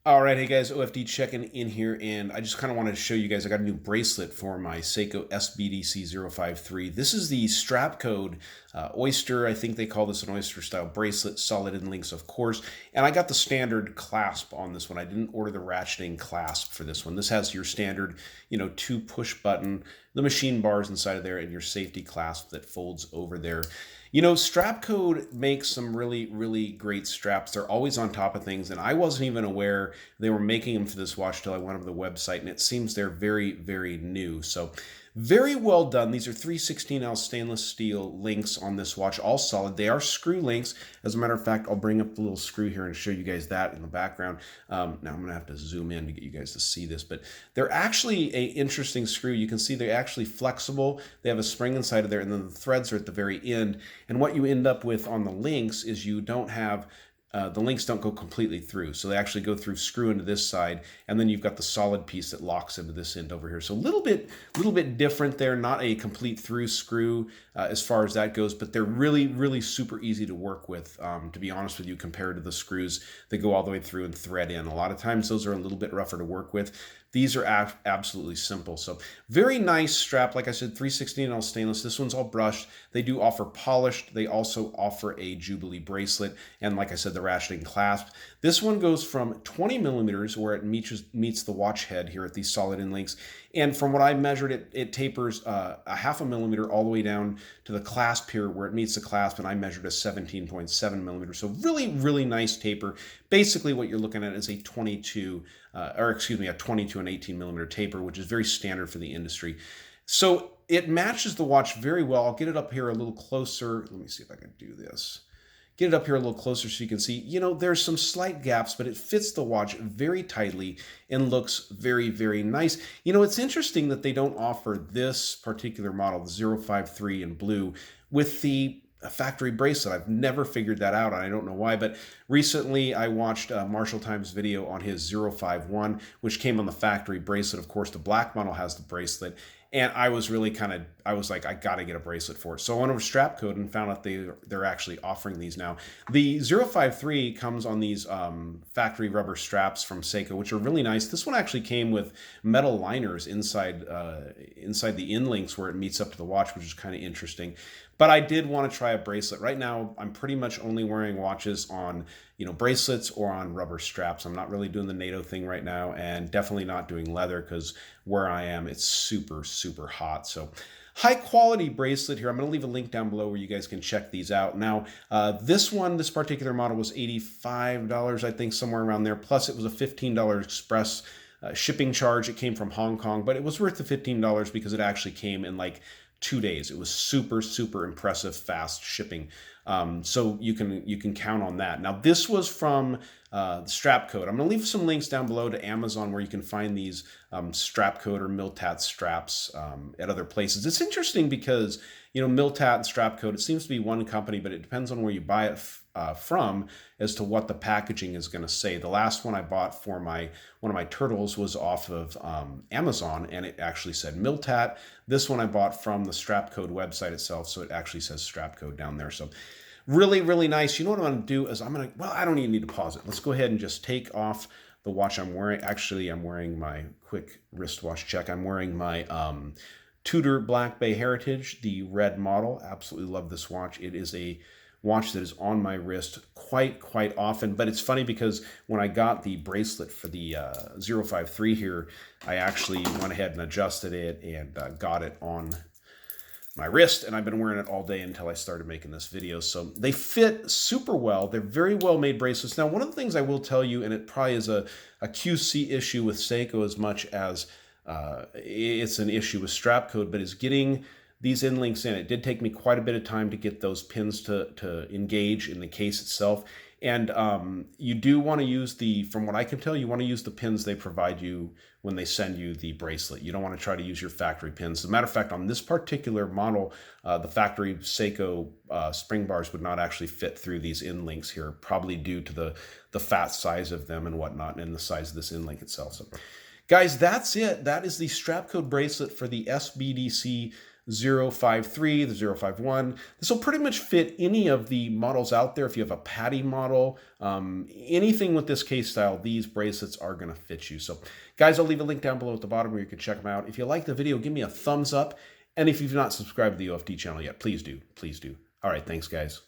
All right, hey guys, OFD checking in here, and I just kind of wanted to show you guys I got a new bracelet for my Seiko SBDC053. This is the Strapcode Oyster. I think they call this an Oyster style bracelet, solid in links, of course. And I got the standard clasp on this one. I didn't order the ratcheting clasp for this one. This has your standard, two push button, the machine bars inside of there, and your safety clasp that folds over there. Strapcode makes some really, really great straps. They're always on top of things, and I wasn't even aware they were making them for this watch till I went over the website, and it seems they're very, very new. So very well done. These are 3/16 stainless steel links on this watch, all solid. They are screw links. As a matter of fact, I'll bring up the little screw here and show you guys that in the background. Now I'm going to have to zoom in to get you guys to see this, but they're actually an interesting screw. You can see they're actually flexible. They have a spring inside of there, and then the threads are at the very end. And what you end up with on the links is you don't have the links don't go completely through. So they actually go through, screw into this side, and then you've got the solid piece that locks into this end over here. So a little bit different there, not a complete through screw as far as that goes, but they're really, really super easy to work with, to be honest with you, compared to the screws that go all the way through and thread in. A lot of times those are a little bit rougher to work with. These are absolutely simple. So very nice strap. Like I said, 3/16 stainless. This one's all brushed. They do offer polished. They also offer a Jubilee bracelet. And like I said, the ratcheting clasp. This one goes from 20 millimeters where it meets the watch head here at these solid end links. And from what I measured, it tapers a 0.5 millimeter all the way down to the clasp here where it meets the clasp. And I measured a 17.7 millimeters. So really, really nice taper. Basically what you're looking at is a 22 and 18 millimeter taper, which is very standard for the industry. So it matches the watch very well. I'll get it up here a little closer. Let me see if I can do this. Get it up here a little closer so you can see, there's some slight gaps, but it fits the watch very tightly and looks very, very nice. It's interesting that they don't offer this particular model, the 053 in blue, with the factory bracelet. I've never figured that out. I don't know why, but recently I watched Marshall Time's video on his 051, which came on the factory bracelet. Of course, the black model has the bracelet, and I was really I was like, I got to get a bracelet for it. So I went over to Strapcode and found out they're actually offering these now. The 053 comes on these factory rubber straps from Seiko, which are really nice. This one actually came with metal liners inside the end links where it meets up to the watch, which is kind of interesting. But I did want to try a bracelet. Right now, I'm pretty much only wearing watches on, bracelets or on rubber straps. I'm not really doing the NATO thing right now, and definitely not doing leather because where I am, it's super, super hot. So high quality bracelet here. I'm going to leave a link down below where you guys can check these out. Now, this particular model was $85, I think, somewhere around there. Plus, it was a $15 express shipping charge. It came from Hong Kong, but it was worth the $15 because it actually came in like 2 days. It was super, super impressive, fast shipping. So you can count on that. Now, this was from Strapcode. I'm going to leave some links down below to Amazon where you can find these Strapcode or Miltat straps at other places. It's interesting because, Miltat and Strapcode, it seems to be one company, but it depends on where you buy it from as to what the packaging is going to say. The last one I bought for one of my turtles was off of Amazon, and it actually said Miltat. This one I bought from the Strapcode website itself, so it actually says Strapcode down there. So really, really nice. You know what I'm going to do is I don't even need to pause it. Let's go ahead and just take off the watch I'm wearing. Actually, I'm wearing my quick wristwatch check. I'm wearing my Tudor Black Bay Heritage, the red model. Absolutely love this watch. It is a watch that is on my wrist quite often. But it's funny because when I got the bracelet for the 053 here, I actually went ahead and adjusted it and got it on my wrist, and I've been wearing it all day until I started making this video. So they fit super well. They're very well made bracelets. Now, one of the things I will tell you, and it probably is a QC issue with Seiko as much as it's an issue with Strapcode, but is getting these end links in. It did take me quite a bit of time to get those pins to engage in the case itself. And you do want to use from what I can tell, you want to use the pins they provide you when they send you the bracelet. You don't want to try to use your factory pins. As a matter of fact, on this particular model, the factory Seiko spring bars would not actually fit through these end links here, probably due to the fat size of them and whatnot, and the size of this end link itself. So guys, that's it. That is the Strapcode bracelet for the SBDC 053, the 051. This will pretty much fit any of the models out there. If you have a patty model, anything with this case style, these bracelets are going to fit you. So guys, I'll leave a link down below at the bottom where you can check them out. If you like the video, give me a thumbs up. And if you've not subscribed to the OFD channel yet, please do. Please do. All right, thanks, guys.